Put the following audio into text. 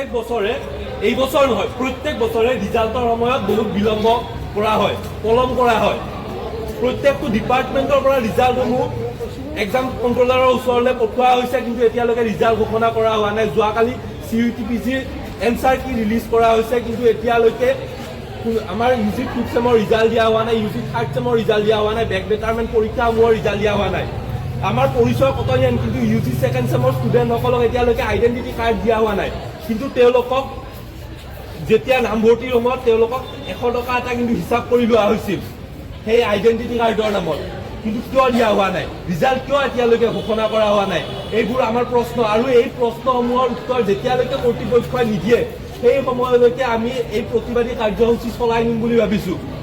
প্ৰত্যেক বছৰে এই বছৰ নহয় প্ৰত্যেক বছৰে ৰিজাল্টৰ সময়ত বহুত বিলম্ব কৰা হয়, পলম কৰা হয়। প্ৰত্যেকটো ডিপাৰ্টমেণ্টৰ পৰা ৰিজাল্টসমূহ এক্সাম কণ্ট্ৰলাৰৰ ওচৰলৈ পঠোৱা হৈছে, কিন্তু এতিয়ালৈকে ৰিজাল্ট ঘোষণা কৰা হোৱা নাই। যোৱাকালি CUTPCৰ এনচাৰ কি ৰিলিজ কৰা হৈছে, কিন্তু এতিয়ালৈকে আমাৰ UG 5th চেমৰ ৰিজাল্ট দিয়া হোৱা নাই, UG 3rd চেমৰ ৰিজাল্ট দিয়া হোৱা নাই, বেক বেটাৰমেণ্ট পৰীক্ষাসমূহৰ ৰিজাল্ট দিয়া হোৱা নাই। আমাৰ পৰিচয় কটনিয়ান, কিন্তু UG 2nd চেমৰ ষ্টুডেণ্টসকলক এতিয়ালৈকে আইডেণ্টিটি কাৰ্ড দিয়া হোৱা নাই। কিন্তু তেওঁলোকক যেতিয়া নামভৰ্তিৰ সময়ত তেওঁলোকক 100 টকা এটা কিন্তু হিচাপ কৰি লোৱা হৈছিল সেই আইডেণ্টিটি কাৰ্ডৰ নামত, কিন্তু কিয় দিয়া হোৱা নাই, ৰিজাল্ট কিয় এতিয়ালৈকে ঘোষণা কৰা হোৱা নাই, এইবোৰ আমাৰ প্ৰশ্ন। আৰু এই প্ৰশ্নসমূহৰ উত্তৰ যেতিয়ালৈকে কৰ্তৃপক্ষই নিদিয়ে সেই সময়লৈকে আমি এই প্ৰতিবাদী কাৰ্যসূচী চলাই নিম বুলি ভাবিছোঁ।